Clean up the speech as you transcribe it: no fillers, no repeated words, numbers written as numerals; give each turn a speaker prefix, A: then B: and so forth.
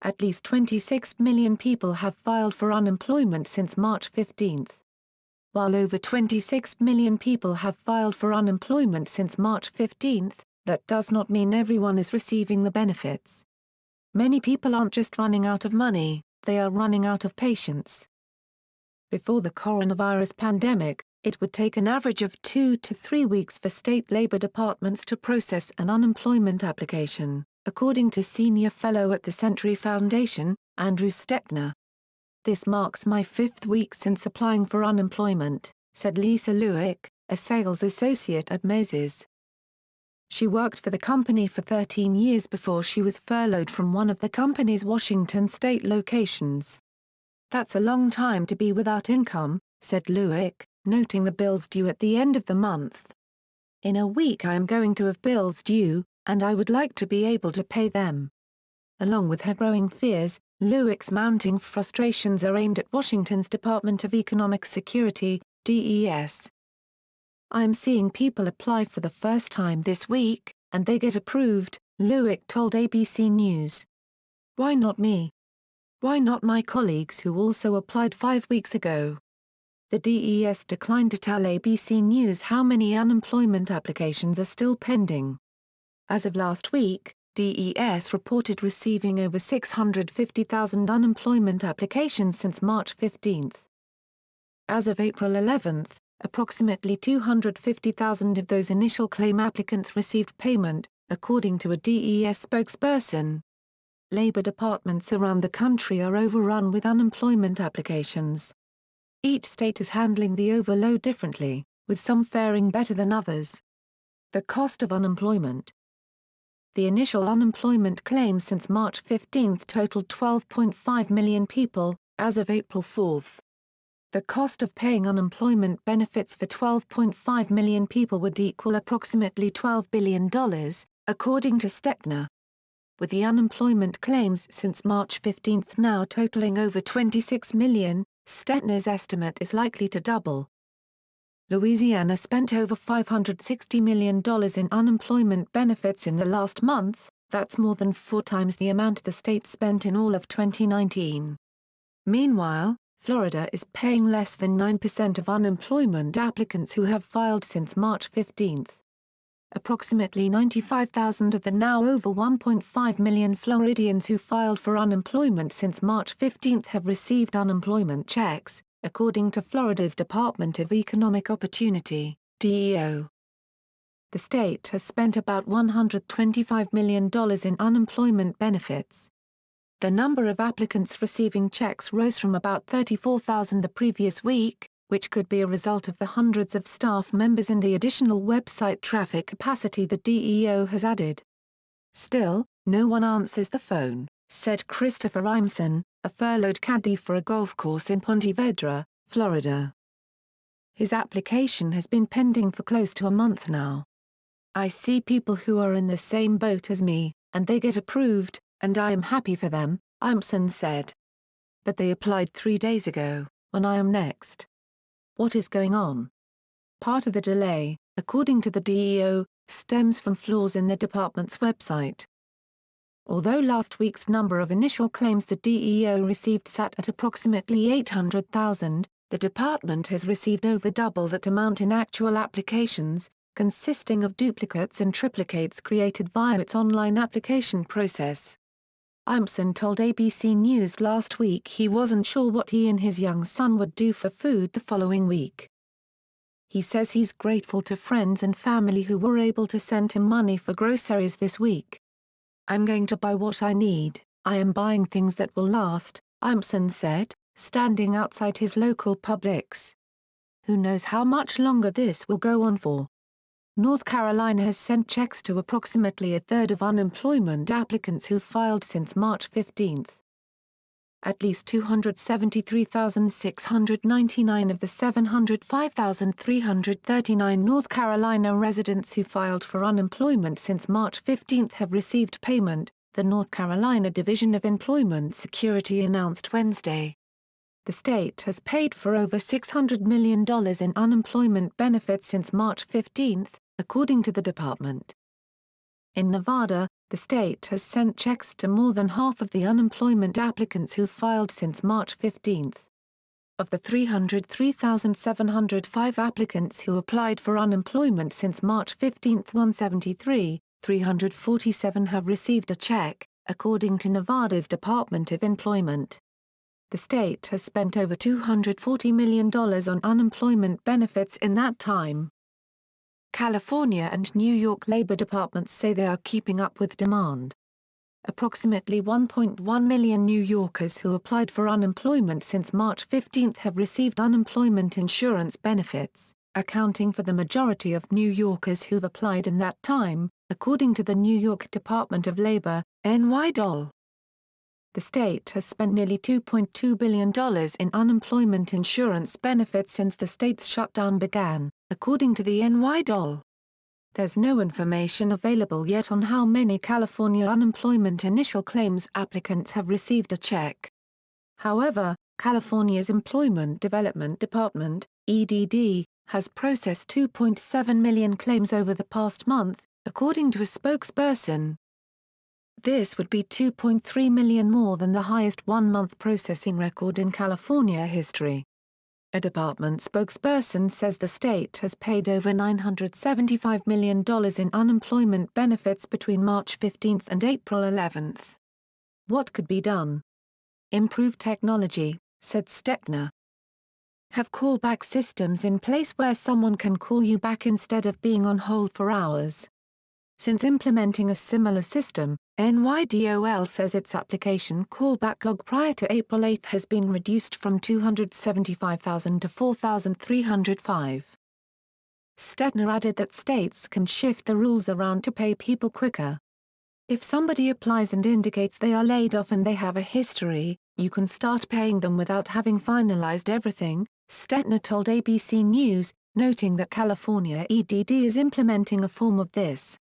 A: At least 26 million people have filed for unemployment since March 15. While over 26 million people have filed for unemployment since March 15, that does not mean everyone is receiving the benefits. Many people aren't just running out of money, they are running out of patience. Before the coronavirus pandemic, it would take an average of 2 to 3 weeks for state labor departments to process an unemployment application, according to senior fellow at the Century Foundation, Andrew Stettner. "This marks my 5th week since applying for unemployment," said Lisa Lewick, a sales associate at Macy's. She worked for the company for 13 years before she was furloughed from one of the company's Washington state locations. "That's a long time to be without income," said Lewick, noting the bills due at the end of the month. "In a week I am going to have bills due, and I would like to be able to pay them." Along with her growing fears, Lewick's mounting frustrations are aimed at Washington's Department of Economic Security, DES. "I'm seeing people apply for the first time this week, and they get approved," Lewick told ABC News. "Why not me? Why not my colleagues who also applied 5 weeks ago?" The DES declined to tell ABC News how many unemployment applications are still pending. As of last week, DES reported receiving over 650,000 unemployment applications since March 15. As of April 11, approximately 250,000 of those initial claim applicants received payment, according to a DES spokesperson. Labor departments around the country are overrun with unemployment applications. Each state is handling the overload differently, with some faring better than others. The cost of unemployment. The initial unemployment claims since March 15 totaled 12.5 million people, as of April 4. The cost of paying unemployment benefits for 12.5 million people would equal approximately $12 billion, according to Stettner. With the unemployment claims since March 15 now totaling over 26 million, Stettner's estimate is likely to double. Louisiana spent over $560 million in unemployment benefits in the last month, that's more than 4 times the amount the state spent in all of 2019. Meanwhile, Florida is paying less than 9% of unemployment applicants who have filed since March 15. Approximately 95,000 of the now over 1.5 million Floridians who filed for unemployment since March 15 have received unemployment checks, according to Florida's Department of Economic Opportunity, DEO. The state has spent about $125 million in unemployment benefits. The number of applicants receiving checks rose from about 34,000 the previous week, which could be a result of the hundreds of staff members and the additional website traffic capacity the DEO has added. "Still, no one answers the phone," said Christopher Imson, a furloughed caddy for a golf course in Ponte Vedra, Florida. His application has been pending for close to a month now. "I see people who are in the same boat as me, and they get approved, and I am happy for them," Imson said. "But they applied 3 days ago, when I am next. What is going on?" Part of the delay, according to the DEO, stems from flaws in the department's website. Although last week's number of initial claims the DEO received sat at approximately 800,000, the department has received over double that amount in actual applications, consisting of duplicates and triplicates created via its online application process. Imson told ABC News last week he wasn't sure what he and his young son would do for food the following week. He says he's grateful to friends and family who were able to send him money for groceries this week. "I'm going to buy what I need, I am buying things that will last," Imson said, standing outside his local Publix. "Who knows how much longer this will go on for?" North Carolina has sent checks to approximately a third of unemployment applicants who filed since March 15. At least 273,699 of the 705,339 North Carolina residents who filed for unemployment since March 15 have received payment, the North Carolina Division of Employment Security announced Wednesday. The state has paid for over $600 million in unemployment benefits since March 15, according to the department. In Nevada, The state has sent checks to more than half of the unemployment applicants who filed since March 15. Of the 303,705 applicants who applied for unemployment since March 15, 347 have received a check, according to Nevada's Department of Employment. The state has spent over $240 million on unemployment benefits in that time. California and New York labor departments say they are keeping up with demand. Approximately 1.1 million New Yorkers who applied for unemployment since March 15 have received unemployment insurance benefits, accounting for the majority of New Yorkers who've applied in that time, according to the New York Department of Labor, NYDOL. The state has spent nearly $2.2 billion in unemployment insurance benefits since the state's shutdown began, according to the NYDOL. There's no information available yet on how many California unemployment initial claims applicants have received a check. However, California's Employment Development Department, EDD, has processed 2.7 million claims over the past month, according to a spokesperson. This would be 2.3 million more than the highest one-month processing record in California history. A department spokesperson says the state has paid over $975 million in unemployment benefits between March 15 and April 11. What could be done? Improve technology, said Stetner. Have callback systems in place where someone can call you back instead of being on hold for hours. Since implementing a similar system, NYDOL says its application callback log prior to April 8 has been reduced from 275,000 to 4,305. Stetner added that states can shift the rules around to pay people quicker. If somebody applies and indicates they are laid off and they have a history, you can start paying them without having finalized everything, Stetner told ABC News, noting that California EDD is implementing a form of this.